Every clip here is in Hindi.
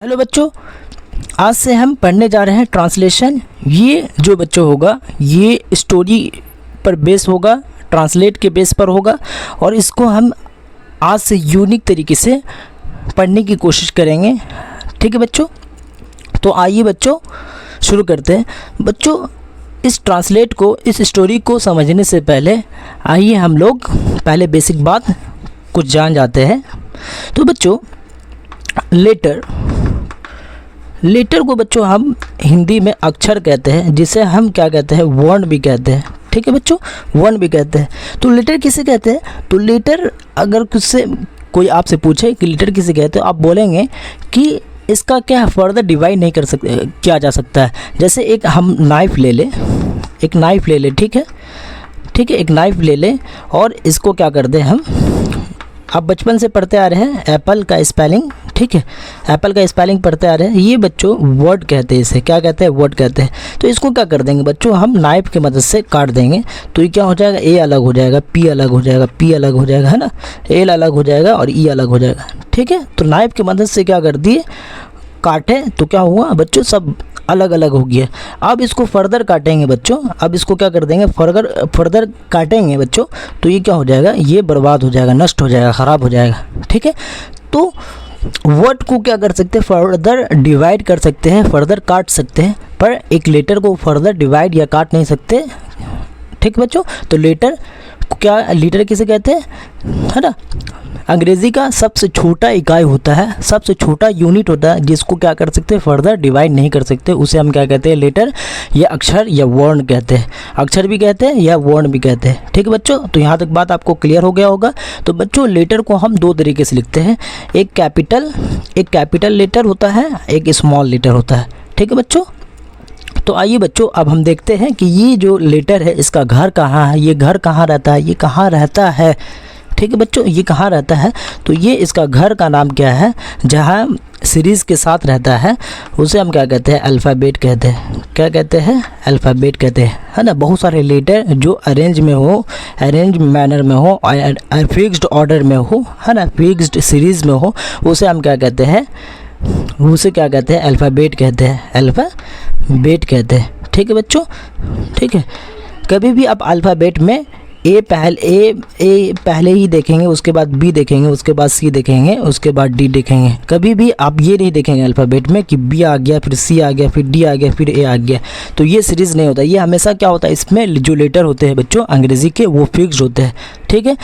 हेलो बच्चों, आज से हम पढ़ने जा रहे हैं ट्रांसलेशन। ये जो बच्चों होगा ये स्टोरी पर बेस होगा, ट्रांसलेट के बेस पर होगा और इसको हम आज से यूनिक तरीके से पढ़ने की कोशिश करेंगे। ठीक है बच्चों, तो आइए बच्चों शुरू करते हैं। बच्चों इस ट्रांसलेट को, इस स्टोरी को समझने से पहले आइए हम लोग पहले बेसिक बात कुछ जान जाते हैं। तो बच्चों लेटर को बच्चों हम हिंदी में अक्षर कहते हैं, जिसे हम क्या कहते हैं, वर्ण भी कहते हैं। ठीक है बच्चों, वर्ण भी कहते हैं। तो लेटर किसे कहते हैं? तो लेटर अगर किससे कोई आपसे पूछे कि लेटर किसे कहते हो, आप बोलेंगे कि इसका क्या फर्दर डिवाइड नहीं कर सकते, किया जा सकता है। जैसे एक हम नाइफ़ ले लें, एक नाइफ़ ले लें, ठीक है, एक नाइफ़ ले लें और इसको क्या कर दें हम, आप बचपन से पढ़ते आ रहे हैं एप्पल का स्पेलिंग, ठीक है, एप्पल का स्पेलिंग पढ़ते आ रहे हैं। ये बच्चों वर्ड कहते हैं, इसे क्या कहते हैं, वर्ड कहते हैं। तो इसको क्या कर देंगे बच्चों, हम नाइफ की मदद से काट देंगे। तो ये क्या हो जाएगा, ए अलग हो जाएगा, पी अलग हो जाएगा, पी अलग हो जाएगा, है ना, एल अलग हो जाएगा और ई अलग हो जाएगा। ठीक है, तो नाइफ की मदद से क्या कर दिए, काटे तो क्या हुआ बच्चों, सब अलग अलग हो गया। अब इसको फर्दर काटेंगे बच्चों, अब इसको क्या कर देंगे, फर्दर काटेंगे बच्चों, तो ये क्या हो जाएगा, ये बर्बाद हो जाएगा, नष्ट हो जाएगा, ख़राब हो जाएगा। ठीक है, तो वर्ड को क्या कर सकते हैं, फर्दर डिवाइड कर सकते हैं, फर्दर काट सकते हैं, पर एक लेटर को फर्दर डिवाइड या काट नहीं सकते। ठीक बच्चों, तो लेटर क्या, लेटर किसे कहते हैं, है ना, अंग्रेज़ी का सबसे छोटा इकाई होता है, सबसे छोटा यूनिट होता है, जिसको क्या कर सकते हैं, फर्दर डिवाइड नहीं कर सकते। उसे हम क्या कहते हैं, लेटर या अक्षर या वर्ण कहते हैं। अक्षर भी कहते हैं या वर्ण भी कहते हैं। ठीक है बच्चों, तो यहाँ तक बात आपको क्लियर हो गया होगा। तो बच्चों लेटर को हम दो तरीके से लिखते हैं, एक कैपिटल लेटर होता है, एक स्मॉल लेटर होता है। ठीक है बच्चों, तो आइए बच्चों अब हम देखते हैं कि ये जो लेटर है इसका घर कहाँ है, ये घर कहाँ रहता है, ये कहाँ रहता है। ठीक है बच्चों, ये कहाँ रहता है, तो ये इसका घर का नाम क्या है, जहाँ सीरीज़ के साथ रहता है, उसे हम क्या कहते हैं, अल्फ़ाबेट कहते हैं। क्या कहते हैं, अल्फ़ाबेट कहते हैं, है ना। बहुत सारे लेटर जो अरेंज में हो, अरेंज मैनर में हो, फिक्स्ड ऑर्डर में हो, है ना, फिक्स्ड सीरीज़ में हो, उसे हम क्या कहते हैं, उसे क्या कहते हैं, अल्फ़ाबेट कहते हैं, अल्फ़ाबेट कहते हैं। ठीक है बच्चों, ठीक है, कभी भी आप अल्फ़ाबेट में ए पहले ही देखेंगे, उसके बाद बी देखेंगे, उसके बाद सी देखेंगे, उसके बाद डी देखेंगे। कभी भी आप ये नहीं देखेंगे अल्फ़ाबेट में कि बी आ गया, फिर सी आ गया, फिर डी आ गया, फिर ए आ गया। तो ये सीरीज़ नहीं होता। ये हमेशा क्या होता है, इसमें जो लेटर होते हैं बच्चों अंग्रेज़ी के, वो फिक्स्ड होते हैं। ठीक है,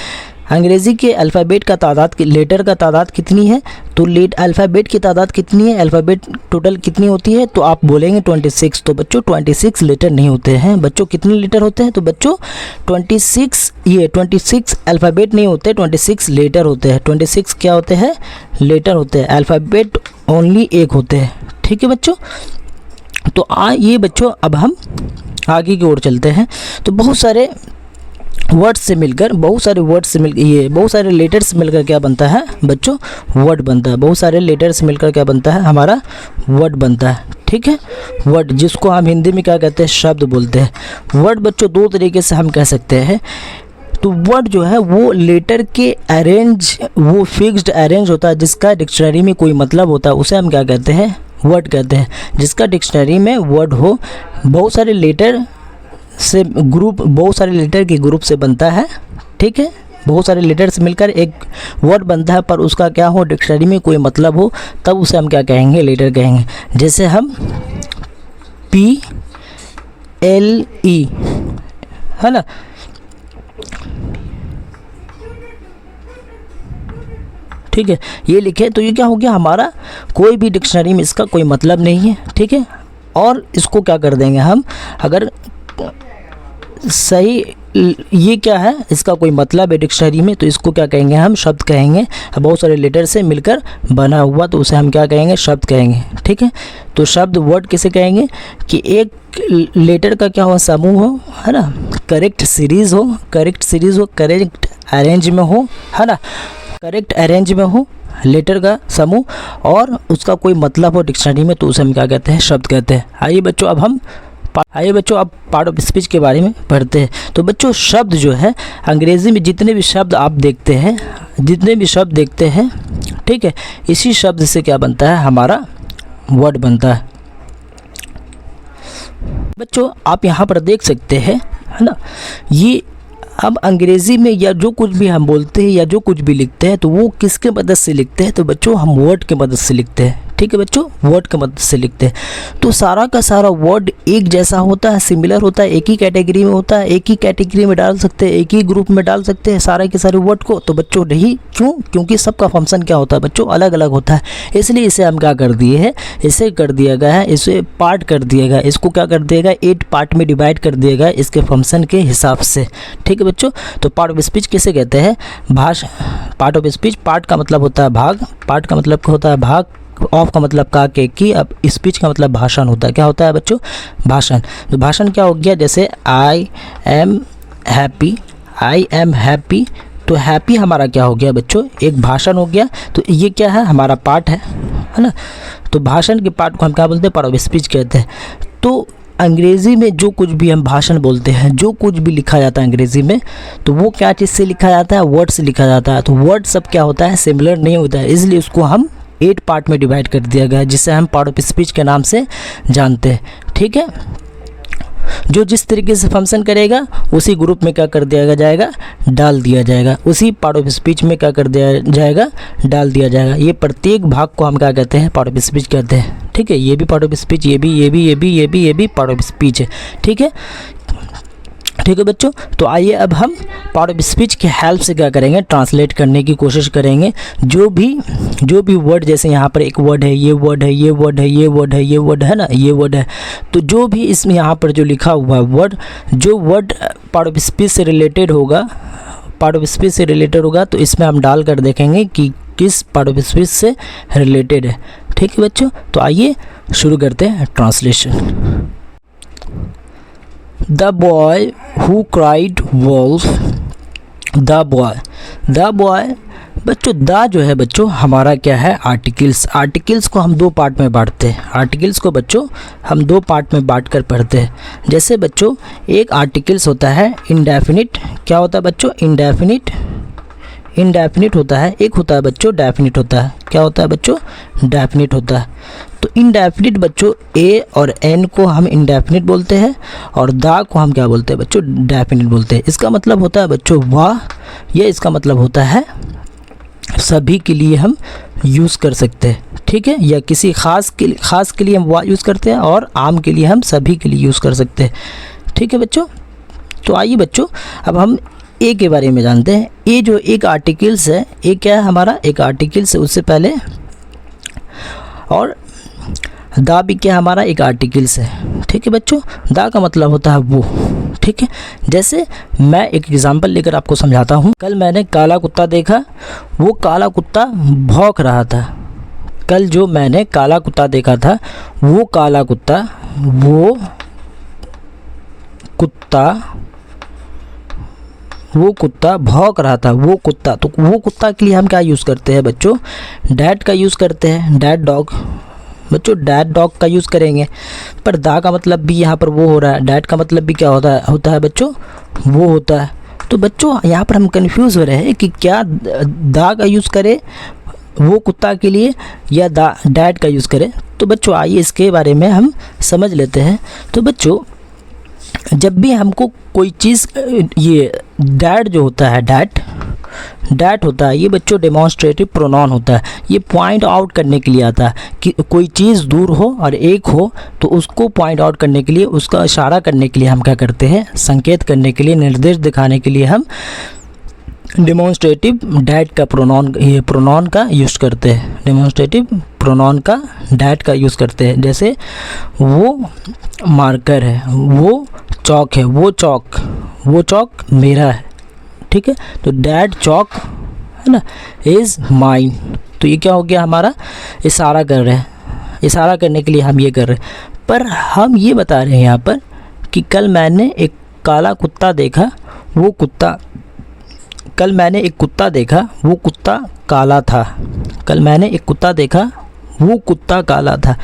अंग्रेज़ी के अल्फ़ाबेट का तादाद, लेटर का तादाद कितनी है, तो अल्फ़ाबेट की तादाद कितनी है, अल्फ़ाबेट टोटल कितनी होती है, तो आप बोलेंगे 26। तो बच्चों 26 लेटर नहीं होते हैं। बच्चों कितने लेटर होते हैं, तो बच्चों 26 अल्फ़ाबेट नहीं होते, 26 लेटर होते हैं। 26 क्या होते हैं, लेटर होते हैं। अल्फ़ाबेट ओनली एक होते हैं। ठीक है बच्चों, तो ये बच्चों अब हम आगे की ओर चलते हैं। तो बहुत सारे वर्ड्स से मिलकर, बहुत सारे लेटर्स मिलकर क्या बनता है बच्चों, वर्ड बनता है। बहुत सारे लेटर्स मिलकर क्या बनता है, हमारा वर्ड बनता है। ठीक है, वर्ड जिसको हम हिंदी में क्या कहते हैं, शब्द बोलते हैं। वर्ड बच्चों दो तरीके से हम कह सकते हैं। तो वर्ड जो है वो लेटर के अरेंज, वो फिक्स्ड अरेंज होता है, जिसका डिक्शनरी में कोई मतलब होता है, उसे हम क्या कहते हैं, वर्ड कहते हैं। जिसका डिक्शनरी में वर्ड हो, बहुत सारे लेटर से ग्रुप, बहुत सारे लेटर के ग्रुप से बनता है। ठीक है, बहुत सारे लेटर से मिलकर एक वर्ड बनता है, पर उसका क्या हो, डिक्शनरी में कोई मतलब हो, तब उसे हम क्या कहेंगे, लेटर कहेंगे। जैसे हम PLE, है ना, ठीक है, ये लिखे तो ये क्या हो गया, हमारा कोई भी डिक्शनरी में इसका कोई मतलब नहीं है। ठीक है, और इसको क्या कर देंगे हम, अगर सही ये क्या है, इसका कोई मतलब है डिक्शनरी में, तो इसको क्या कहेंगे, हम शब्द कहेंगे। बहुत सारे लेटर से मिलकर बना हुआ, तो उसे हम क्या कहेंगे, शब्द कहेंगे। ठीक है, तो शब्द वर्ड किसे कहेंगे कि एक लेटर का क्या हो, समूह हो, है ना, करेक्ट सीरीज़ हो, करेक्ट अरेंज में हो, है ना, करेक्ट अरेंज में हो लेटर का समूह, और उसका कोई मतलब हो डिक्शनरी में, तो उसे हम क्या कहते हैं, शब्द कहते हैं। आइए बच्चों अब पार्ट ऑफ स्पीच के बारे में पढ़ते हैं। तो बच्चों शब्द जो है, अंग्रेज़ी में जितने भी शब्द आप देखते हैं, ठीक है, इसी शब्द से क्या बनता है, हमारा वर्ड बनता है। बच्चों आप यहाँ पर देख सकते हैं, है ना, ये अब अंग्रेज़ी में या जो कुछ भी हम बोलते हैं या जो कुछ भी लिखते हैं तो वो किसके मदद से लिखते हैं, तो बच्चों हम वर्ड के मदद से लिखते हैं। ठीक है बच्चों, वर्ड की मदद से लिखते हैं। तो सारा का सारा वर्ड एक जैसा होता है, सिमिलर होता है, एक ही कैटेगरी में होता है, एक ही कैटेगरी में डाल सकते हैं, एक ही ग्रुप में डाल सकते हैं सारे के सारे वर्ड को। तो बच्चों नहीं, क्यों? क्योंकि सबका फंक्शन क्या होता है बच्चों, अलग अलग होता है। इसलिए इसे हम क्या कर दिए है, इसे कर दिया गया है, इसे पार्ट कर दिया गया, इसको क्या कर दिया गया, 8 पार्ट में डिवाइड कर दिया गया इसके फंक्शन के हिसाब से। ठीक है बच्चों, तो पार्ट ऑफ स्पीच किसे कहते हैं, भाषा। पार्ट ऑफ स्पीच, पार्ट का मतलब होता है भाग, पार्ट का मतलब होता है भाग, ऑफ का मतलब का के की, अब स्पीच का मतलब भाषण होता है। क्या होता है बच्चों, भाषण। तो भाषण क्या हो गया, जैसे I am happy, I am happy, तो हैप्पी हमारा क्या हो गया बच्चों, एक भाषण हो गया। तो ये क्या है, हमारा पार्ट है ना। तो भाषण के पार्ट को हम क्या बोलते हैं, पार्ट ऑफ स्पीच कहते हैं। तो अंग्रेज़ी में जो कुछ भी हम भाषण बोलते हैं, जो कुछ भी लिखा जाता है अंग्रेज़ी में, तो वो क्या चीज़ से लिखा जाता है, वर्ड से लिखा जाता है। तो वर्ड सब क्या होता है, सिमिलर नहीं होता है, इसलिए उसको हम 8 पार्ट में डिवाइड कर दिया गया है, जिसे हम पार्ट ऑफ स्पीच के नाम से जानते हैं। ठीक है, जो जिस तरीके से फंक्शन करेगा उसी ग्रुप में क्या कर दिया जाएगा, डाल दिया जाएगा, उसी पार्ट ऑफ स्पीच में क्या कर दिया जाएगा, डाल दिया जाएगा। ये प्रत्येक भाग को हम क्या कहते हैं, पार्ट ऑफ स्पीच कहते हैं। ठीक है, ये भी पार्ट ऑफ स्पीच, ये भी पार्ट ऑफ स्पीच है। ठीक है, ठीक है बच्चों, तो आइए अब हम पार्ट ऑफ स्पीच की हेल्प से क्या करेंगे, ट्रांसलेट करने की कोशिश करेंगे। जो भी वर्ड, जैसे यहाँ पर एक वर्ड है, ये वर्ड है, ये वर्ड है, ये वर्ड है, ये वर्ड है ना, ये वर्ड है, तो जो भी इसमें यहाँ पर जो लिखा हुआ है वर्ड, जो वर्ड पार्ट ऑफ स्पीच से रिलेटेड होगा, पार्ट ऑफ स्पीच से रिलेटेड होगा, तो इसमें हम डाल कर देखेंगे कि किस पार्ट ऑफ स्पीच से रिलेटेड है। ठीक है बच्चों, तो आइए शुरू करते हैं translation. The boy who cried wolf, the boy बच्चों, द जो है बच्चों हमारा क्या है, आर्टिकल्स। आर्टिकल्स को हम 2 पार्ट में बांटते हैं। आर्टिकल्स को बच्चों हम 2 पार्ट में बांट कर पढ़ते हैं। जैसे बच्चों एक आर्टिकल्स होता है इंडेफिनिट, क्या होता है बच्चों, इनडेफिनिट होता है, एक होता है बच्चों डेफिनिट होता है। क्या होता है बच्चों, डेफिनिट होता है। तो इनडेफिनिट बच्चों ए और एन को हम इनडेफिनिट बोलते हैं और दा को हम क्या बोलते हैं बच्चों, डेफिनिट बोलते हैं। इसका मतलब होता है बच्चों वाह, ये इसका मतलब होता है सभी के लिए हम यूज़ कर सकते हैं। ठीक है, या किसी ख़ास के लिए हम वाह यूज़ करते हैं और आम के लिए हम सभी के लिए यूज़ कर सकते हैं। ठीक है बच्चों, तो आइए बच्चों अब हम ए के बारे में जानते हैं। ए जो एक आर्टिकल्स है, ए क्या है हमारा, एक आर्टिकल्स है उससे पहले, और दा भी क्या हमारा एक आर्टिकल्स है। ठीक है बच्चों, दा का मतलब होता है वो। ठीक है, जैसे मैं एक एग्जांपल लेकर आपको समझाता हूँ। कल मैंने काला कुत्ता देखा, वो काला कुत्ता भौंक रहा था। कल जो मैंने काला कुत्ता देखा था, वो काला कुत्ता, वो कुत्ता भौंक रहा था। वो कुत्ता, तो वो कुत्ता के लिए हम क्या यूज़ करते हैं बच्चों, डैट का यूज़ करते हैं, डैट डॉग। बच्चों डैट डॉग का यूज़ करेंगे, पर दा का मतलब भी यहाँ पर वो हो रहा है, डैट का मतलब भी क्या होता है बच्चों, वो होता है। तो बच्चों यहाँ पर हम कंफ्यूज हो रहे हैं कि क्या दा का यूज़ करें वो कुत्ता के लिए या डैट का यूज़ करें। तो बच्चों आइए इसके बारे में हम समझ लेते हैं। तो बच्चों जब भी हमको कोई चीज़, ये डैट जो होता है, डैट होता है, ये बच्चों डेमोन्स्ट्रेटिव प्रोनाउन होता है। ये पॉइंट आउट करने के लिए आता है कि कोई चीज़ दूर हो और एक हो, तो उसको पॉइंट आउट करने के लिए, उसका इशारा करने के लिए हम क्या करते हैं, संकेत करने के लिए, निर्देश दिखाने के लिए हम डेमोन्स्ट्रेटिव डैट का प्रोनाउन का यूज़ करते हैं। डेमोन्स्ट्रेटिव प्रोनाउन का डैट का यूज़ करते हैं। जैसे वो मार्कर है, वो चौक है, वो चौक मेरा है। ठीक है, तो डैट चौक है ना, इज़ माइन। तो ये क्या हो गया हमारा, इशारा कर रहे हैं, इशारा करने के लिए हम ये कर रहे हैं। पर हम ये बता रहे हैं यहाँ पर कि कल मैंने एक काला कुत्ता देखा, वो कुत्ता, कल मैंने एक कुत्ता देखा, वो कुत्ता काला था। कल मैंने एक कुत्ता देखा, वो कुत्ता काला था।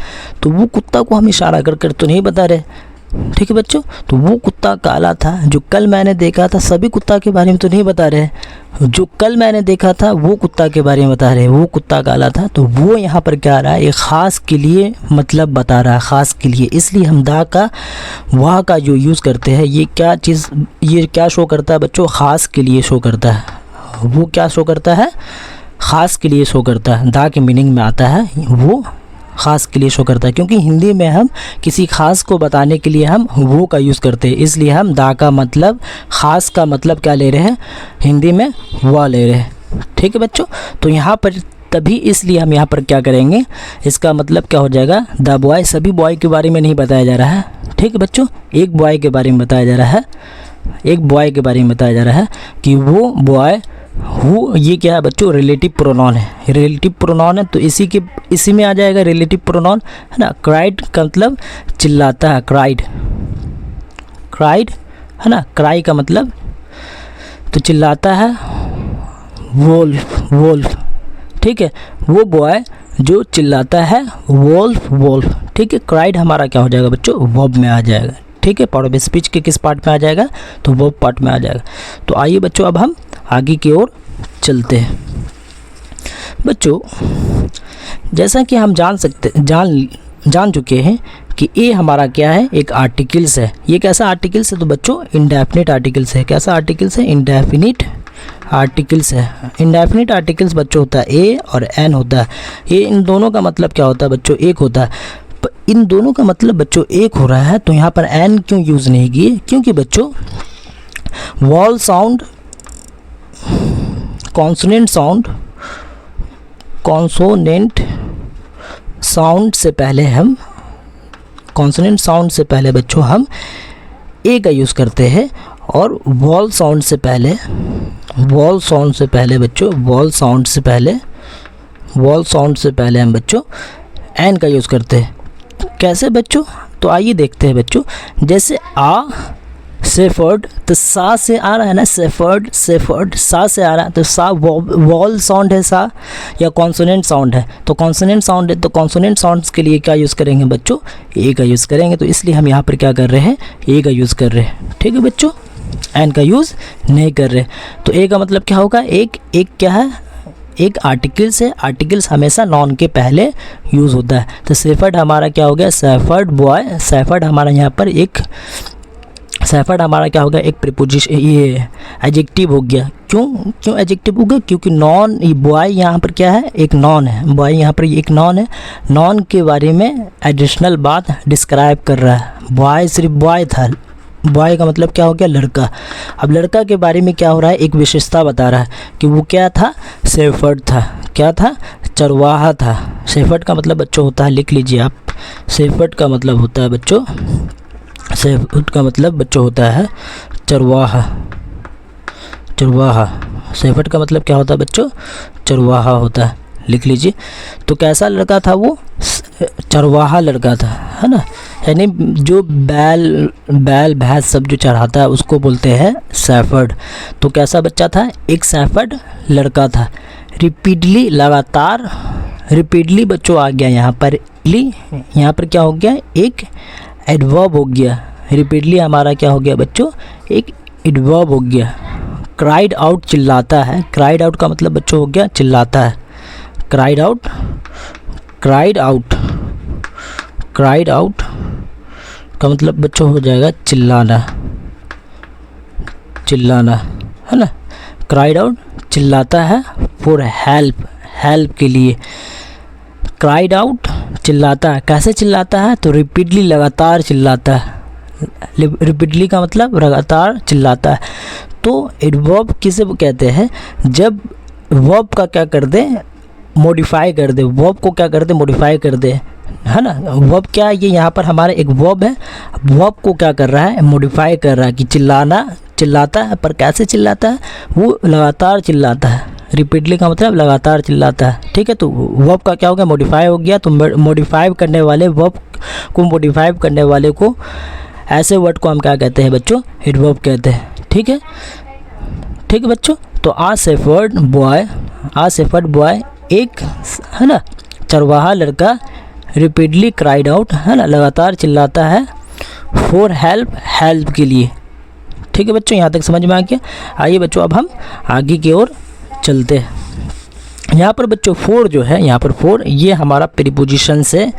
तो वो कुत्ता को हम इशारा कर कर तो नहीं बता रहे, ठीक है बच्चों। तो वो कुत्ता काला था जो कल मैंने देखा था। सभी कुत्ता के बारे में तो नहीं बता रहे, जो कल मैंने देखा था वो कुत्ता के बारे में बता रहे। वो कुत्ता काला था, तो वो यहाँ पर क्या आ रहा है, एक ख़ास के लिए मतलब बता रहा है, ख़ास के लिए। इसलिए हम दा का वाह का जो यूज़ करते हैं, ये क्या चीज़, ये क्या शो करता है बच्चों, ख़ास के लिए शो करता है। वो क्या शो करता है, ख़ास के लिए शो करता है। दा के मीनिंग में आता है वो ख़ास के लिए शो करता है, क्योंकि हिंदी में हम किसी ख़ास को बताने के लिए हम वो का यूज़ करते हैं। इसलिए हम दा का मतलब, ख़ास का मतलब क्या ले रहे हैं, हिंदी में वह ले रहे हैं। ठीक है बच्चों। तो यहाँ पर तभी इसलिए हम यहाँ पर क्या करेंगे, इसका मतलब क्या हो जाएगा, द बॉय। सभी बॉय के बारे में नहीं बताया जा रहा है, ठीक है बच्चों, एक बॉय के बारे में बताया जा रहा है, एक बॉय के बारे में बताया जा रहा है कि वो बॉय हु, ये क्या है बच्चों, रिलेटिव प्रोनाउन है। रिलेटिव प्रोनाउन है तो इसी में आ जाएगा रिलेटिव प्रोनाउन, है ना। क्राइड का मतलब चिल्लाता है, क्राइड, क्राइड है ना, क्राई का मतलब तो चिल्लाता है। वोल्फ, वोल्फ, ठीक है, वो बॉय जो चिल्लाता है, वोल्फ, वोल्फ, ठीक है। क्राइड हमारा क्या हो जाएगा बच्चों, वर्ब में आ जाएगा, ठीक है। पार्ट ऑफ स्पीच के किस पार्ट में आ जाएगा, तो वर्ब पार्ट में आ जाएगा। तो आइए बच्चों अब हम आगे की ओर चलते हैं। बच्चों जैसा कि हम जान चुके हैं कि ए हमारा क्या है, एक आर्टिकल्स है। ये कैसा आर्टिकल्स है, तो बच्चों इंडेफिनिट आर्टिकल्स है। कैसा आर्टिकल्स है, इंडेफिनिट आर्टिकल्स है। इंडेफिनिट आर्टिकल्स बच्चों होता है ए और एन होता है। ये इन दोनों का मतलब क्या होता है बच्चों, एक होता है। इन दोनों का मतलब बच्चों एक हो रहा है, तो यहाँ पर एन क्यों यूज़ नहीं किए, क्योंकि बच्चों wall sound, consonant sound, consonant sound से पहले हम, कॉन्सोनेंट साउंड से पहले बच्चों हम ए का यूज़ करते हैं, और वॉल साउंड से पहले, वॉल साउंड से पहले बच्चों, वॉल साउंड से पहले, वॉल साउंड से पहले हम बच्चों एन का यूज़ करते हैं। कैसे बच्चों, तो आइए देखते हैं बच्चों। जैसे आ सेफर्ड, तो सा से आ रहा है ना, सेफर्ड, सेफर्ड सा से आ रहा है, तो सा वॉल साउंड है सा, या कॉन्सोनेंट साउंड है। तो कॉन्सोनेंट साउंड है, तो कॉन्सोनेंट साउंड्स के लिए क्या यूज़ करेंगे बच्चों, ए का यूज़ करेंगे। तो इसलिए हम यहाँ पर क्या कर रहे हैं, ए का यूज़ कर रहे हैं, ठीक है बच्चों, एन का यूज़ नहीं कर रहे। तो ए का मतलब क्या होगा, एक क्या है, एक आर्टिकल्स है। आर्टिकल्स हमेशा नॉन के पहले यूज़ होता है। तो सेफर्ड हमारा क्या हो गया, सेफर्ड बॉय। सेफर्ड हमारा यहाँ पर एक, सेफर्ड हमारा क्या हो गया, एक प्रीपोजिशन, ये एडजेक्टिव हो गया। क्यों एडजेक्टिव हो गया, क्योंकि नॉन, ये बॉय यहाँ पर क्या है, एक नॉन है। बॉय यहाँ पर एक नॉन है, नॉन के बारे में एडिशनल बात डिस्क्राइब कर रहा है। बॉय सिर्फ बॉय था, बॉय का मतलब क्या हो गया, लड़का। अब लड़का के बारे में क्या हो रहा है, एक विशेषता बता रहा है कि वो क्या था, शेफर्ड था। क्या था, चरवाहा था। शेफर्ड का मतलब बच्चों होता है, लिख लीजिए आप, शेफर्ड का मतलब होता है बच्चों, शेफर्ड का मतलब बच्चों होता है चरवाहा, चरवाहा। शेफर्ड का मतलब क्या होता है बच्चों, चरवाहा होता है, लिख लीजिए। तो कैसा लड़का था वो, चरवाहा लड़का था, है ना। यानी जो बैल भैंस सब जो चढ़ाता है उसको बोलते हैं शेफर्ड। तो कैसा बच्चा था, एक शेफर्ड लड़का था। रिपीटली, लगातार, रिपीटली बच्चों आ गया यहाँ पर, यहाँ पर क्या हो गया, एक एडवर्ब हो गया। रिपीटली हमारा क्या हो गया बच्चों, एक एडवर्ब हो गया। क्राइड आउट, चिल्लाता है। क्राइड आउट का मतलब बच्चों हो गया चिल्लाता है। Cried out, cried out, cried out का मतलब बच्चों हो जाएगा चिल्लाना, चिल्लाना, है ना। क्राइड आउट चिल्लाता है, फॉर हेल्प, हेल्प के लिए। क्राइड आउट चिल्लाता है, कैसे चिल्लाता है, तो रिपीटली, लगातार चिल्लाता है। रिपीटली का मतलब लगातार चिल्लाता है। तो एडवर्ब किसे कहते हैं, जब वर्ब का क्या कर दे, मॉडिफाई कर दे, वर्ब को क्या कर दे, मॉडिफाई कर दे, है ना। वर्ब क्या है, ये यहाँ पर हमारा एक वर्ब है, वर्ब को क्या कर रहा है, मॉडिफाई कर रहा है कि चिल्लाना, चिल्लाता है, पर कैसे चिल्लाता है, वो लगातार चिल्लाता है। रिपीटली का मतलब लगातार चिल्लाता है, ठीक है। तो वर्ब का क्या हो गया, मॉडिफाई हो गया। तो मॉडिफाई करने वाले, वर्ब को मॉडिफाई करने वाले को, ऐसे वर्ड को हम क्या कहते हैं बच्चों, एडवर्ब कहते हैं, ठीक है, ठीक है बच्चों। तो a shepherd boy, uh shepherd boy एक, है ना, चरवाहा लड़का, रिपीटली क्राइड आउट, है ना, लगातार चिल्लाता है, फॉर हेल्प, हेल्प के लिए। ठीक है बच्चों, यहाँ तक समझ में आ गया। आइए बच्चों अब हम आगे की ओर चलते हैं। यहाँ पर बच्चों फॉर जो है, यहाँ पर फॉर ये हमारा प्रीपोजिशन से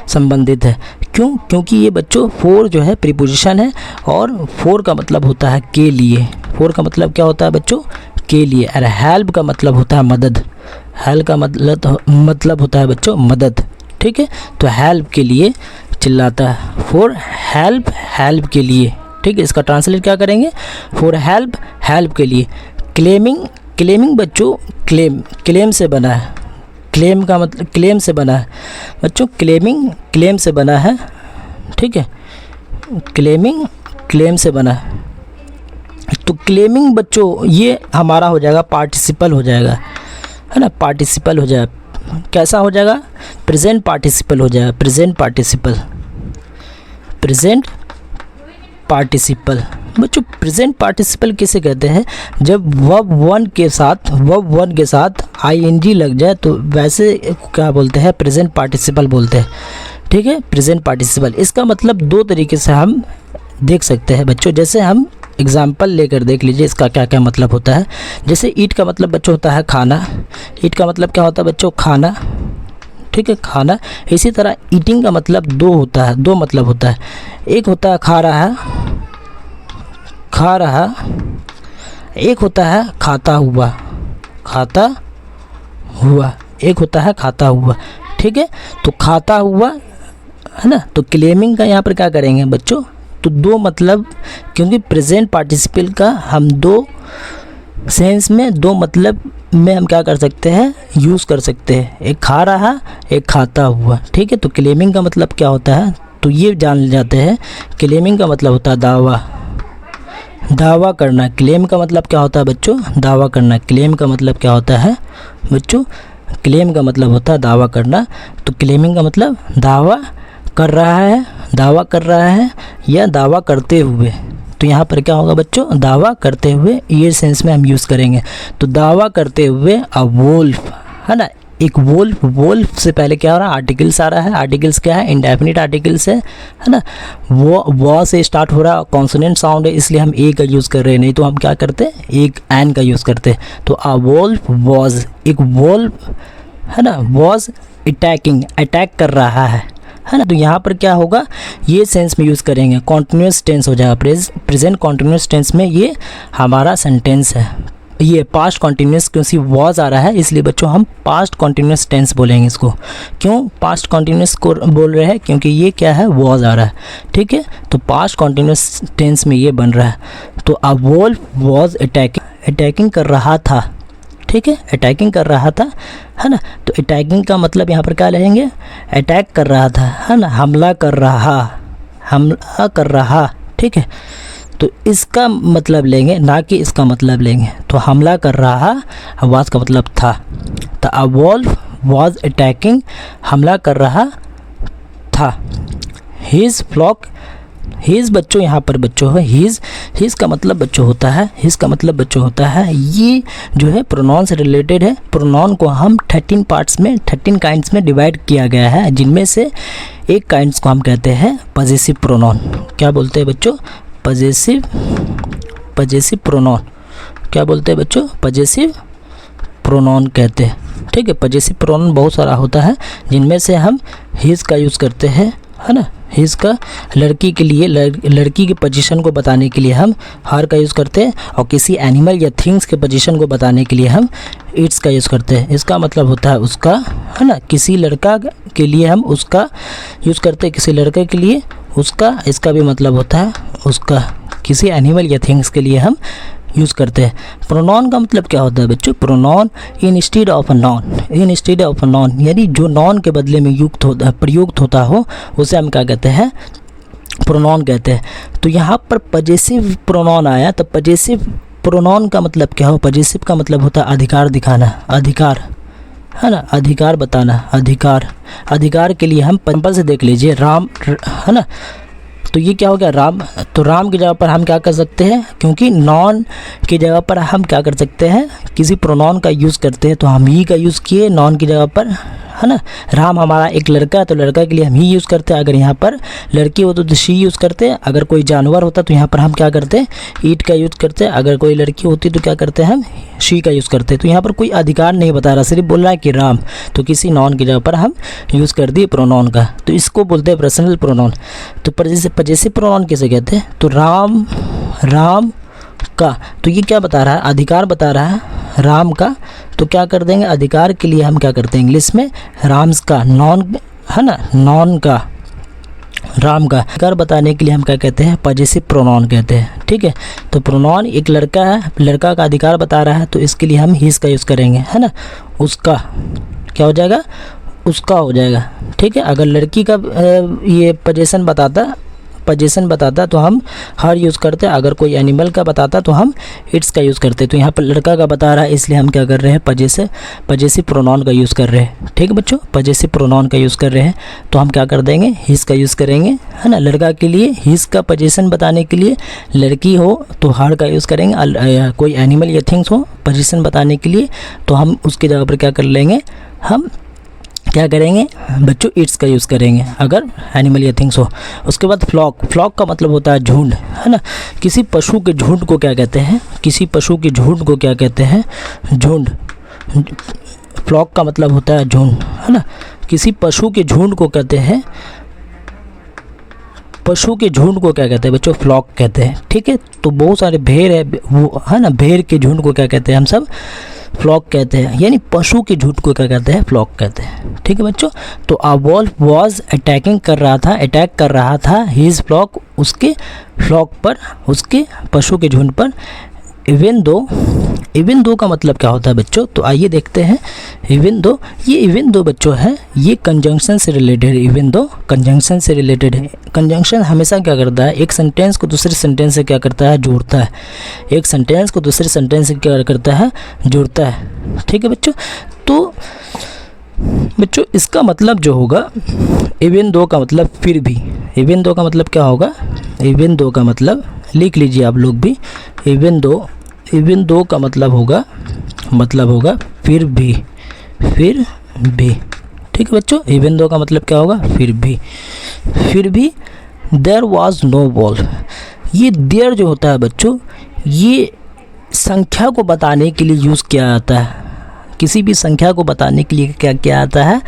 संबंधित है। क्यों? क्योंकि ये बच्चों फॉर जो है प्रीपोजिशन है और फॉर का मतलब होता है के लिए। फॉर का मतलब क्या होता है बच्चों? के लिए। और हेल्प का मतलब होता है मदद। हेल्प का मतलब होता है बच्चों मदद। ठीक है, तो हेल्प के लिए चिल्लाता है, फॉर हेल्प, हेल्प के लिए। ठीक है, इसका ट्रांसलेट क्या करेंगे? फॉर हेल्प, हेल्प के लिए। क्लेमिंग, क्लेमिंग बच्चों क्लेम, क्लेम से बना है। क्लेम का मतलब क्लेम से बना है बच्चों। क्लेमिंग क्लेम से बना है। ठीक है, क्लेमिंग क्लेम से बना है। तो क्लेमिंग बच्चों ये हमारा हो जाएगा पार्टिसिपल हो जाएगा, है ना, पार्टिसिपल हो जाएगा। कैसा हो जाएगा? प्रेजेंट पार्टिसिपल हो जाएगा। प्रेजेंट पार्टिसिपल, प्रेजेंट पार्टिसिपल बच्चों। प्रेजेंट पार्टिसिपल किसे कहते हैं? जब वर्ब वन के साथ आईएनजी लग जाए तो वैसे क्या बोलते हैं? प्रेजेंट पार्टिसिपल बोलते हैं। ठीक है, प्रेजेंट पार्टिसिपल। इसका मतलब दो तरीके से हम देख सकते हैं बच्चों। जैसे हम एग्जाम्पल लेकर देख लीजिए इसका क्या क्या मतलब होता है। जैसे ईट का मतलब बच्चों होता है खाना। ईट का मतलब क्या होता है बच्चों? खाना। ठीक है, खाना। इसी तरह ईटिंग का मतलब दो होता है, दो मतलब होता है। एक होता है खा रहा, खा रहा। एक होता है खाता हुआ, खाता हुआ। एक होता है खाता हुआ। ठीक है, तो खाता हुआ है ना। तो क्लेमिंग का यहाँ पर क्या करेंगे बच्चों? तो दो मतलब, क्योंकि प्रेजेंट पार्टिसिपल का हम दो सेंस में, दो मतलब में हम क्या कर सकते हैं? यूज़ कर सकते हैं। एक खा रहा, एक खाता हुआ। ठीक है, तो क्लेमिंग का मतलब क्या होता है? तो ये जान जाते हैं। क्लेमिंग का मतलब होता है दावा, दावा करना। क्लेम का मतलब क्या होता है बच्चों? दावा करना। क्लेम का मतलब क्या होता है बच्चों? क्लेम का मतलब होता है दावा करना। तो क्लेमिंग का मतलब दावा कर रहा है, दावा कर रहा है या दावा करते हुए। तो यहाँ पर क्या होगा बच्चों? दावा करते हुए, ये सेंस में हम यूज़ करेंगे। तो दावा करते हुए अ वोल्फ, है ना। एक वोल्फ, वोल्फ से पहले क्या हो रहा है? आर्टिकल्स आ रहा है। आर्टिकल्स क्या है? इंडेफिनिट आर्टिकल्स है ना। वो से स्टार्ट हो रहा है, कॉन्सोनेंट साउंड है, इसलिए हम ए का यूज़ कर रहे हैं। नहीं तो हम क्या करते हैं? एक एन का यूज़ करते हैं। तो अ वोल्फ वॉज, एक वोल्फ है ना, वॉज अटैकिंग, अटैक कर रहा है ना। तो यहाँ पर क्या होगा? ये सेंस में यूज़ करेंगे। कॉन्टिन्यूस टेंस हो जाएगा। प्रेजेंट कॉन्टिन्यूस टेंस में ये हमारा सेंटेंस है। ये पास्ट कॉन्टिन्यूस, क्योंकि वॉज आ रहा है इसलिए बच्चों हम पास्ट कॉन्टिन्यूस टेंस बोलेंगे इसको। क्यों पास्ट कॉन्टिन्यूस को बोल रहे हैं? क्योंकि ये क्या है? वॉज आ रहा है। ठीक है, तो पास्ट कॉन्टिन्यूस टेंस में ये बन रहा है। तो अ वोल्फ वॉज अटैकिंग, अटैकिंग कर रहा था। ठीक है, अटैकिंग कर रहा था, है ना। तो अटैकिंग का मतलब यहाँ पर क्या लेंगे? अटैक कर रहा था, है ना, हमला कर रहा, हमला कर रहा। ठीक है, तो इसका मतलब लेंगे, ना कि इसका मतलब लेंगे। तो हमला कर रहा, आवाज़ का मतलब था। तो अ वोल्फ वॉज अटैकिंग, हमला कर रहा था। हिज फ्लॉक, हिज बच्चों यहाँ पर बच्चों है हिज, हिज का मतलब बच्चों होता है, हिज का मतलब बच्चों होता है, ये जो है प्रोनाउन से रिलेटेड है। प्रोनाउन को हम 13 पार्ट्स में, 13 काइंड्स में डिवाइड किया गया है, जिनमें से एक काइंड्स को हम कहते हैं पजेसिव प्रोनाउन। क्या बोलते हैं बच्चों? Possessive, possessive pronoun. क्या बोलते हैं बच्चों? पजेसिव प्रोनाउन कहते हैं। ठीक है, पजेसिव प्रोनाउन बहुत सारा होता है, जिनमें से हम हिज का यूज़ करते हैं, है ना। हिज का लड़की के लिए, लड़की की पोजीशन को बताने के लिए हम हर का यूज़ करते हैं, और किसी एनिमल या थिंग्स के पोजीशन को बताने के लिए हम इट्स का यूज़ करते हैं। इसका मतलब होता है उसका, है ना। किसी लड़का के लिए हम उसका यूज़ करते हैं, किसी लड़के के लिए उसका। इसका भी मतलब होता है उसका। किसी एनिमल या थिंग्स के लिए हम यूज़ करते हैं। प्रोनाउन का मतलब क्या होता है बच्चों? Pronoun instead of a non, instead of a non, यानी जो नॉन के बदले में युक्त होता, प्रयुक्त होता हो, उसे हम क्या कहते हैं? प्रोनाउन कहते हैं। तो यहाँ पर पजेसिव प्रोनाउन आया, तो पजेसिव प्रोनाउन का मतलब क्या हो? पजेसिव का मतलब होता है अधिकार दिखाना, अधिकार, है ना, अधिकार बताना, अधिकार। अधिकार के लिए हम एग्जाम्पल से देख लीजिए, राम, है ना, तो ये क्या हो गया राम। तो राम की जगह पर हम क्या कर सकते हैं, क्योंकि नॉन की जगह पर हम क्या कर सकते हैं, किसी प्रोनाउन का यूज़ करते हैं, तो हम ही का यूज़ किए नॉन की जगह पर, है ना। राम हमारा एक लड़का है तो लड़का के लिए हम ही यूज़ करते हैं। अगर यहाँ पर लड़की हो तो शी यूज़ करते हैं। अगर कोई जानवर होता तो यहाँ पर हम क्या करते हैं, ईट का यूज़ करते हैं। अगर कोई लड़की होती तो क्या करते हैं, हम शी का यूज़ करते हैं। तो यहाँ पर कोई अधिकार नहीं बता रहा, सिर्फ बोल रहा है कि राम, तो किसी नॉन की जगह पर हम यूज़ कर दिए प्रोनाउन का, तो इसको बोलते हैं पर्सनल प्रोनाउन। तो पजेसिव प्रोनाउन किसे कहते हैं, तो राम, राम का, तो ये क्या बता रहा है, अधिकार बता रहा है राम का। तो क्या कर देंगे, अधिकार के लिए हम क्या करते हैं इंग्लिश में राम्स का, नॉन है ना, नॉन का, राम का अधिकार बताने के लिए हम क्या कहते हैं, पजेसिव प्रोनाउन कहते हैं। ठीक है, तो प्रोनाउन एक लड़का है, लड़का का अधिकार बता रहा है, तो इसके लिए हम हिज का यूज़ करेंगे, है ना। उसका क्या हो जाएगा, उसका हो जाएगा। ठीक है, अगर लड़की का ये पोजीशन बताता तो हम हर यूज़ करते। अगर कोई एनिमल का बताता तो हम इट्स का यूज़ करते। तो यहाँ पर लड़का का बता रहा है, इसलिए हम क्या कर रहे हैं, पजेसिव प्रोनाउन का यूज़ कर रहे हैं। ठीक है बच्चों, पजेसिव प्रोनाउन का यूज़ कर रहे हैं, तो हम क्या कर देंगे, हिज का यूज़ करेंगे, है ना। लड़का के लिए हिज का पोजीशन बताने के लिए, लड़की हो तो हर का यूज़ करेंगे। कोई एनिमल या थिंग्स हो पोजीशन बताने के लिए, तो हम उसकी जगह पर क्या कर लेंगे, हम क्या करेंगे बच्चों, इट्स का यूज़ करेंगे अगर एनिमल या थिंग्स हो। उसके बाद फ्लॉक का मतलब होता है झुंड, है ना। किसी पशु के झुंड को क्या कहते हैं, किसी पशु के झुंड को क्या कहते हैं, झुंड। फ्लॉक का मतलब होता है झुंड, है ना। किसी पशु के झुंड को कहते हैं, पशु के झुंड को क्या कहते हैं बच्चों, फ्लॉक कहते हैं। ठीक है, तो बहुत सारे भेड़ है वो, है ना, भेड़ के झुंड को क्या कहते हैं, हम सब फ्लॉक कहते हैं, यानी पशु के झुंड को क्या कहते हैं, फ्लॉक कहते हैं। ठीक है बच्चों, तो अ वॉल्फ वाज अटैक कर रहा था हिज फ्लॉक, उसके फ्लॉक पर, उसके पशु के झुंड पर। इवन दो का मतलब क्या होता है बच्चों, तो आइए देखते हैं। इवन दो बच्चों है, ये कंजंक्शन से रिलेटेड, इवन दो कंजंक्शन से रिलेटेड है। कंजंक्शन हमेशा क्या करता है, एक सेंटेंस को दूसरे सेंटेंस से क्या करता है, जोड़ता है। एक सेंटेंस को दूसरे सेंटेंस से क्या करता है, जोड़ता है। ठीक है बच्चों, तो बच्चों इसका मतलब जो होगा, इवन दो का मतलब फिर भी, इवन दो का मतलब क्या होगा, इवन दो का मतलब लिख लीजिए आप लोग भी, इवन दो का मतलब होगा फिर भी। ठीक है बच्चों, इवन दो का मतलब क्या होगा, फिर भी। देयर वाज नो वॉल्फ, ये देयर जो होता है बच्चों, ये संख्या को बताने के लिए यूज़ किया जाता है। किसी भी संख्या को बताने के लिए क्या किया जाता है,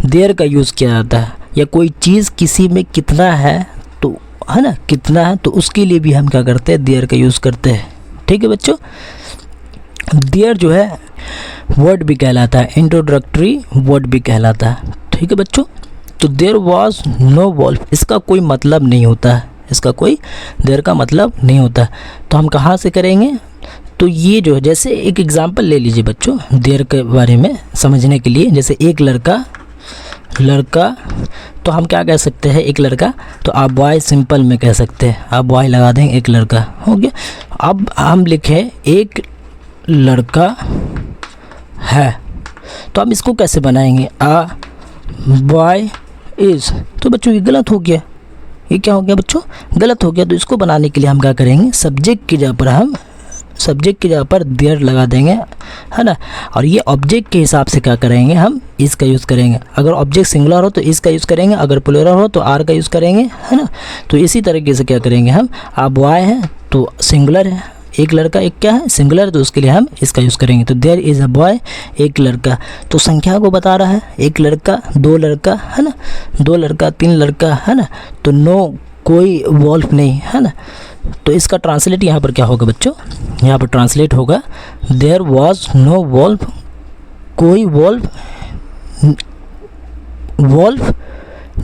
देयर का यूज़ किया जाता है। या कोई चीज़ किसी में कितना है, तो है ना, कितना है, तो उसके लिए भी हम क्या करते हैं, देयर का यूज़ करते हैं। ठीक है बच्चों, देयर जो है वर्ड भी कहलाता है, इंट्रोडक्टरी वर्ड भी कहलाता है। ठीक है बच्चों, तो देयर वाज नो वॉल्फ, इसका कोई मतलब नहीं होता है, इसका कोई देयर का मतलब नहीं होता। तो हम कहाँ से करेंगे, तो ये जो है, जैसे एक एग्जांपल ले लीजिए बच्चों देयर के बारे में समझने के लिए। जैसे एक लड़का, तो हम क्या कह सकते हैं, एक लड़का, तो आप बॉय सिंपल में कह सकते हैं, आप बॉय लगा देंगे, एक लड़का हो गया। अब हम लिखे एक लड़का है, तो हम इसको कैसे बनाएंगे, आ बॉय इज़, तो बच्चों ये गलत हो गया, ये क्या हो गया बच्चों, गलत हो गया। तो इसको बनाने के लिए हम क्या करेंगे, सब्जेक्ट की जगह पर देयर लगा देंगे, है ना। और ये ऑब्जेक्ट के हिसाब से क्या करेंगे, हम इसका यूज़ करेंगे। अगर ऑब्जेक्ट सिंगुलर हो तो इसका यूज़ करेंगे, अगर प्लूरल हो तो आर का यूज़ करेंगे, है ना। तो इसी तरीके से क्या करेंगे हम, आप बॉय है तो सिंगुलर है, एक लड़का, एक क्या है सिंगुलर, तो उसके लिए हम इसका यूज़ करेंगे। तो देयर इज़ अ बॉय, एक लड़का, तो संख्या को बता रहा है, एक लड़का, दो लड़का, है ना, दो लड़का, तीन लड़का, है ना। तो नो, कोई वॉल्फ नहीं, है ना। तो इसका ट्रांसलेट यहाँ पर क्या होगा बच्चों, यहाँ पर ट्रांसलेट होगा देयर वाज नो वॉल्फ, कोई वॉल्फ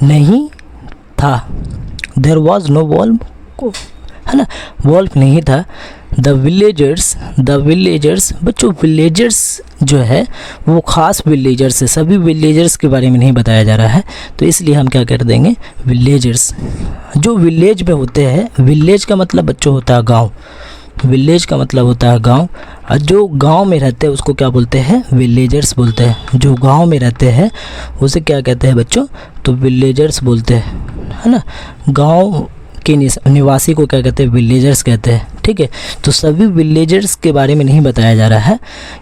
नहीं था, देयर वाज नो वॉल्फ, है ना, वॉल्फ नहीं था। द विलेजर्स बच्चों, विलेजर्स जो है वो ख़ास विलेजर्स है, सभी विलेजर्स के बारे में नहीं बताया जा रहा है, तो इसलिए हम क्या कर देंगे, विलेजर्स। जो विलेज में होते हैं, विलेज का मतलब बच्चों होता है गांव, विलेज का मतलब होता है गांव, और जो गांव में रहते हैं उसको क्या बोलते हैं, विलेजर्स बोलते हैं। जो गांव में रहते हैं उसे क्या कहते हैं बच्चों, तो विलेजर्स बोलते हैं, है ना। गांव के निवासी को क्या कहते हैं, विलेजर्स कहते हैं। ठीक है, तो सभी विलेजर्स के बारे में नहीं बताया जा रहा है,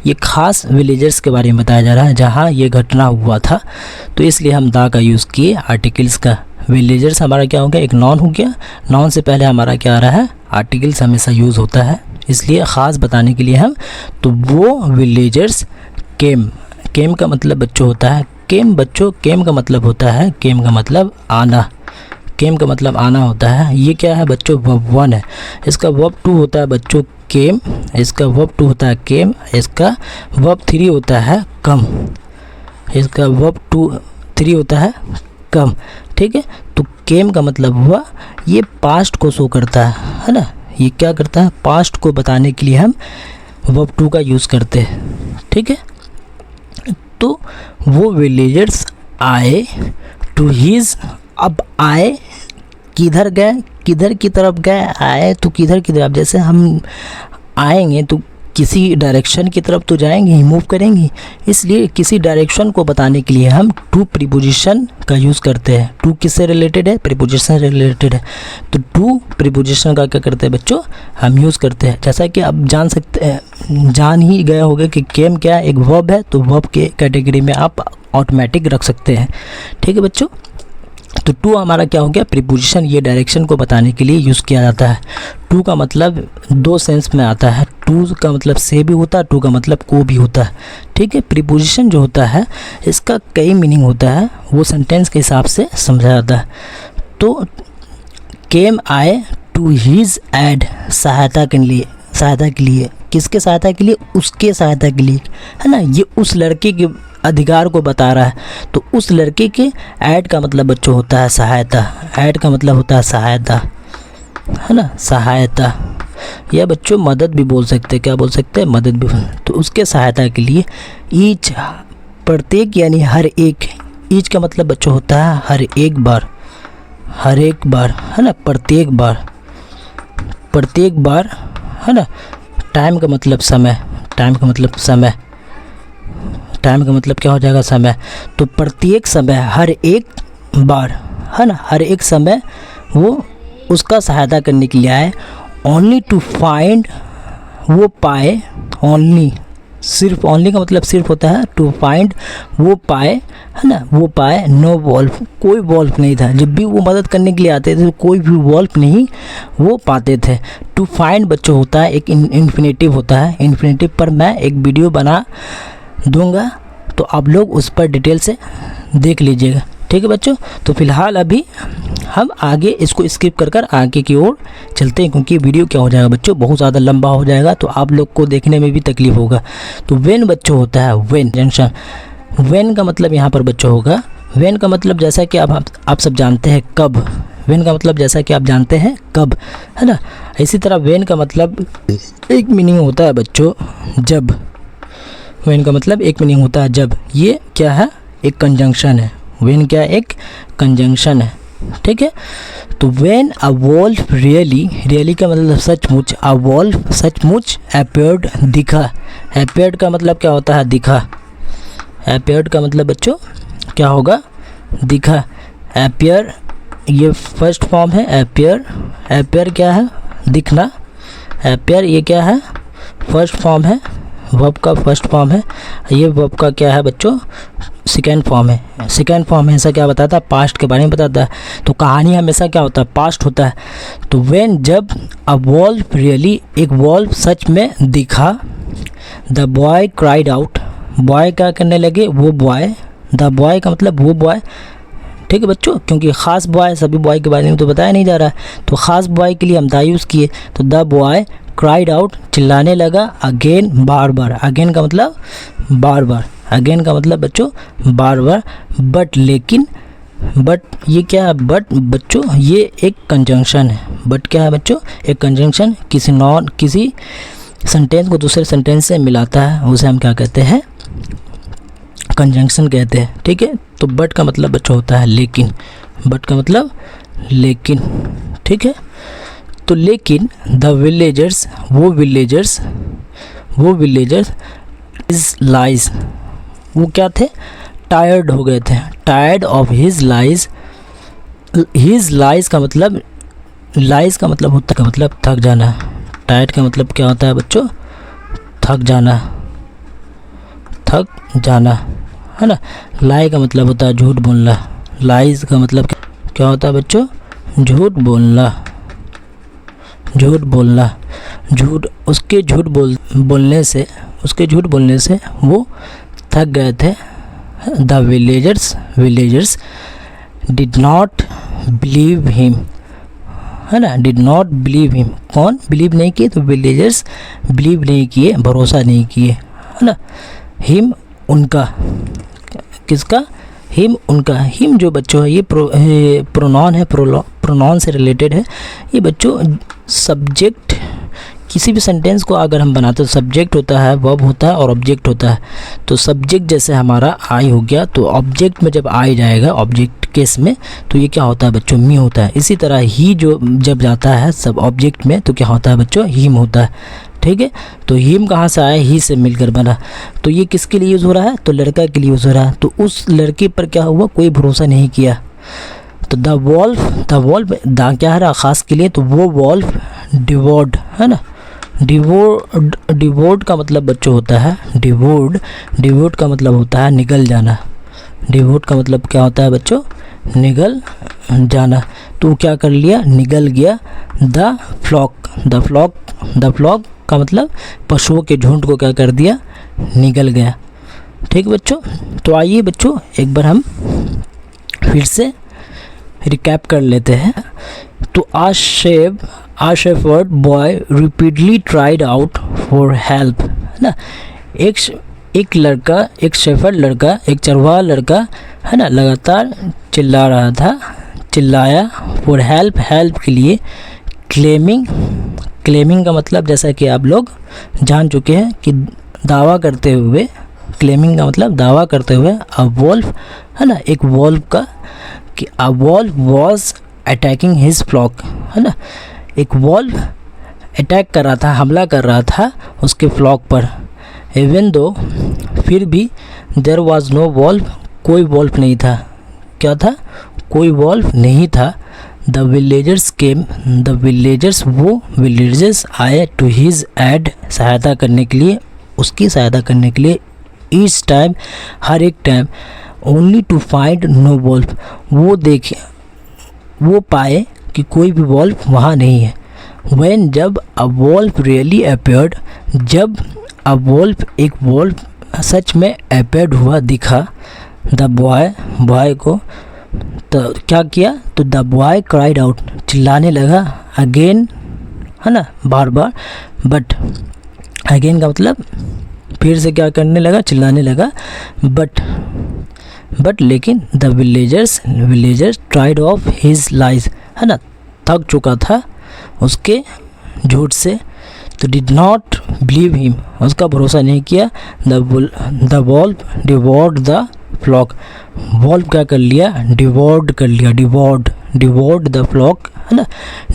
ये खास विलेजर्स के बारे में बताया जा रहा है जहाँ ये घटना हुआ था। तो इसलिए हम दा का यूज़ किए आर्टिकल्स का। विलेजर्स हमारा क्या हो गया, एक नॉन हो गया, नॉन से पहले हमारा क्या आ रहा है, आर्टिकल्स हमेशा यूज़ होता है, इसलिए ख़ास बताने के लिए हम, तो वो विलेजर्स केम, केम का मतलब बच्चों होता है केम, बच्चों केम का मतलब होता है, केम का मतलब आना, केम का मतलब आना होता है। ये क्या है बच्चों, वर्ब 1 है। इसका वर्ब 2 होता है बच्चों केम, इसका वर्ब 2 होता है केम, इसका वर्ब 3 होता है कम, इसका वर्ब 3 होता है कम। ठीक है, तो केम का मतलब हुआ, ये पास्ट को शो करता है ना, ये क्या करता है, पास्ट को बताने के लिए हम वर्ब 2 का यूज़ करते हैं। ठीक है, तो वो विलेजर्स आए टू हीज़, अब आए किधर गए, किधर की तरफ गए, आए तो किधर की तरफ, जैसे हम आएंगे तो किसी डायरेक्शन की तरफ तो जाएंगे ही, मूव करेंगे, इसलिए किसी डायरेक्शन को बताने के लिए हम टू प्रीपोजिशन का यूज़ करते हैं। टू किससे रिलेटेड है, प्रीपोजिशन रिलेटेड है, तो टू प्रीपोजिशन का क्या करते हैं बच्चों, हम यूज़ करते हैं। जैसा कि आप जान ही गए होंगे कि केम क्या है, एक वर्ब है, तो वर्ब के कैटेगरी में आप ऑटोमेटिक रख सकते हैं। ठीक है बच्चों, तो टू हमारा क्या हो गया, प्रीपोजिशन, ये डायरेक्शन को बताने के लिए यूज़ किया जाता है। टू का मतलब 2 सेंस में आता है, टू का मतलब से भी होता है, टू का मतलब को भी होता है। ठीक है, प्रीपोजिशन जो होता है इसका कई मीनिंग होता है, वो सेंटेंस के हिसाब से समझा जाता है। तो केम आए टू हीज़ एड, सहायता के लिए, किसके सहायता के लिए, उसके सहायता के लिए, है ना, ये उस लड़के के अधिकार को बता रहा है। तो उस लड़के के ऐड का मतलब बच्चों होता है सहायता, ऐड का मतलब होता है सहायता, है ना, सहायता, या बच्चों मदद भी बोल सकते हैं, क्या बोल सकते हैं, मदद भी। तो उसके सहायता के लिए ईच, प्रत्येक यानी हर एक, ईच का मतलब बच्चों होता है हर एक बार, हर एक बार, है ना, प्रत्येक बार, प्रत्येक बार, है ना। टाइम का मतलब समय, टाइम का मतलब समय, टाइम का मतलब क्या हो जाएगा, समय। तो प्रत्येक समय, हर एक बार, है ना, हर एक समय वो उसका सहायता करने के लिए आए। ओनली टू फाइंड, वो पाए, ओनली, सिर्फ, ओनली का मतलब सिर्फ होता है, टू फाइंड वो पाए, है ना, वो पाए, नो वॉल्फ, कोई वॉल्फ नहीं था। जब भी वो मदद करने के लिए आते थे तो कोई भी वॉल्फ नहीं वो पाते थे। टू फाइंड बच्चों होता है एक इन्फिनेटिव होता है, इन्फिनेटिव पर मैं एक वीडियो बना दूंगा, तो आप लोग उस पर डिटेल से देख लीजिएगा। ठीक है बच्चों, तो फिलहाल अभी हम आगे इसको स्किप कर आगे की ओर चलते हैं, क्योंकि वीडियो क्या हो जाएगा बच्चों, बहुत ज़्यादा लंबा हो जाएगा, तो आप लोग को देखने में भी तकलीफ होगा। तो व्हेन बच्चों होता है व्हेन, जंक्शन, व्हेन का मतलब यहाँ पर बच्चों होगा, व्हेन का मतलब जैसा कि आप सब जानते हैं कब, व्हेन का मतलब जैसा कि आप जानते हैं कब, है ना। इसी तरह व्हेन का मतलब एक मीनिंग होता है बच्चों जब, व्हेन का मतलब एक मीनिंग होता है जब। ये क्या है, एक कंजंक्शन है, व्हेन क्या है, एक कंजंक्शन है। ठीक है, तो when a wolf really, really का मतलब सचमुच, अ वॉल्फ सचमुच, अपीयर्ड दिखा, अपीयर्ड का मतलब क्या होता है, दिखा, अपीयर्ड का मतलब बच्चों क्या होगा, दिखा। अपीयर ये फर्स्ट फॉर्म है, अपीयर, अपीयर क्या है, दिखना, अपीयर ये क्या है, फर्स्ट फॉर्म है, वर्ब का फर्स्ट फॉर्म है। ये वर्ब का क्या है बच्चों, सेकेंड फॉर्म है। सेकेंड फॉर्म हमेशा क्या बताता है, पास्ट के बारे में बताता है। तो कहानी हमेशा क्या होता है, पास्ट होता है। तो व्हेन जब अ वॉल्फ रियली, एक वॉल्फ सच में दिखा, the boy cried out, boy क्या करने लगे, वो बॉय, द बॉय का मतलब वो बॉय। ठीक है बच्चों, क्योंकि ख़ास बॉय, सभी बॉय के बारे में तो बताया नहीं जा रहा है, तो ख़ास बॉय के लिए हम दा यूज़ किए। तो द बॉय क्राइड आउट, चिल्लाने लगा, अगेन, बार बार, अगेन का मतलब बार बार, अगेन का मतलब बच्चों बार बार, बट लेकिन, बट ये क्या है, बट बच्चों ये एक कंजंक्शन है, बट क्या है बच्चों, एक कंजंक्शन, किसी सेंटेंस को दूसरे सेंटेंस से मिलाता है, उसे हम क्या कहते हैं, कंजंक्शन कहते हैं। ठीक है, तो बट का मतलब बच्चों होता है लेकिन, बट का मतलब लेकिन। ठीक है, तो लेकिन द विलेजर्स, वो विलेजर्स इज लाइज, वो क्या थे, टायर्ड हो गए थे, tired of his lies. His lies का मतलब लाइज का मतलब होता है मतलब थक जाना। टायर्ड का मतलब क्या होता है बच्चों? थक जाना, थक जाना, है ना। लाई का मतलब होता है झूठ बोलना। लाइज का मतलब क्या होता है बच्चों? झूठ बोलना, झूठ बोलना। झूठ उसके झूठ बोलने से वो थक गए थे। The villagers did not believe him, है ना। डिड नॉट बिलीव हिम, कौन बिलीव नहीं किए? तो विलेजर्स बिलीव नहीं किए, भरोसा नहीं किए, है ना। हिम उनका, किसका? हिम उनका। हिम जो बच्चों है ये प्रोनाउन है, प्रोनाउन से रिलेटेड है ये बच्चों। सब्जेक्ट, किसी भी सेंटेंस को अगर हम बनाते हैं तो सब्जेक्ट होता है, वर्ब होता है और ऑब्जेक्ट होता है। तो सब्जेक्ट जैसे हमारा आई हो गया, तो ऑब्जेक्ट में जब आई जाएगा ऑब्जेक्ट केस में, तो ये क्या होता है बच्चों? मी होता है। इसी तरह ही जो जब जाता है सब ऑब्जेक्ट में, तो क्या होता है बच्चों? हिम होता है, ठीक है। तो हिम कहाँ से आया? ही से मिलकर बना। तो ये किसके लिए यूज़ हो रहा है? तो लड़का के लिए यूज़ हो रहा है। तो उस लड़के पर क्या हुआ? कोई भरोसा नहीं किया। तो द वॉल्फ दा क्या है? ख़ास के लिए। तो वो वॉल्फ डिवोर्ड, है ना। डिवोर्ड का मतलब बच्चों होता है डिवोर्ड का मतलब होता है निगल जाना। डिवोर्ड का मतलब क्या होता है बच्चों? निगल जाना। तो क्या कर लिया? निगल गया। द फ्लॉक का मतलब पशुओं के झुंड को क्या कर दिया? निगल गया, ठीक बच्चों। तो आइए बच्चों एक बार हम फिर से रिकैप कर लेते हैं। तो a shepherd boy repeatedly tried out for help, है ना। एक लड़का, एक शेफर्ड लड़का, एक चरवाहा लड़का, है ना, लगातार चिल्ला रहा था, चिल्लाया फॉर हेल्प के लिए। क्लेमिंग का मतलब जैसा कि आप लोग जान चुके हैं कि दावा करते हुए। क्लेमिंग का मतलब दावा करते हुए। अ वॉल्फ, है ना, एक वॉल्फ का, कि a wolf was attacking his flock, है ना। एक वॉल्फ अटैक कर रहा था, हमला कर रहा था उसके फ्लॉक पर। इवन दो, फिर भी, देयर वाज नो वॉल्फ, कोई वॉल्फ नहीं था। क्या था? कोई वॉल्फ नहीं था। द विलेजर्स वो विलेजर्स आए टू हिज एड, सहायता करने के लिए, उसकी सहायता करने के लिए। ईच टाइम, हर एक time. Only to find no wolf, वो पाए कि कोई भी वॉल्फ वहाँ नहीं है। व्हेन, जब अ वॉल्फ रियली अपीयर्ड, जब अ वॉल्फ, एक वॉल्फ सच में अपीयर्ड हुआ, दिखा। द बॉय को, तो क्या किया? तो द बॉय क्राइड आउट, चिल्लाने लगा। अगेन, है ना, बार बार। बट अगेन का मतलब फिर से क्या करने लगा? चिल्लाने लगा। बट लेकिन the villagers tried of his lies, है ना, थक चुका था उसके झूठ से। तो डिड नॉट बिलीव हिम, उसका भरोसा नहीं किया। The wolf devoured the flock, wolf क्या कर लिया? डिवोर्ड कर लिया। डिवोर्ड द फ्लॉक, है ना,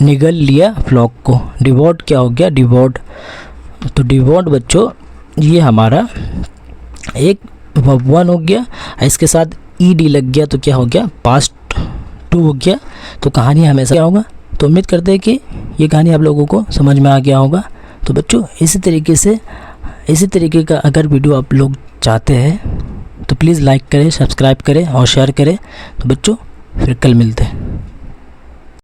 निगल लिया फ्लॉक को। डिवोर्ड क्या हो गया? डिवोर्ड। तो डिवोर्ड बच्चों ये हमारा एक वर्ब 1 हो गया, इसके साथ ईडी लग गया तो क्या हो गया? पास्ट 2 हो गया। तो कहानी हमेशा क्या होगा? तो उम्मीद करते हैं कि ये कहानी आप लोगों को समझ में आ गया होगा। तो बच्चों इसी तरीके का अगर वीडियो आप लोग चाहते हैं तो प्लीज़ लाइक करें, सब्सक्राइब करें और शेयर करें। तो बच्चों फिर कल मिलते हैं।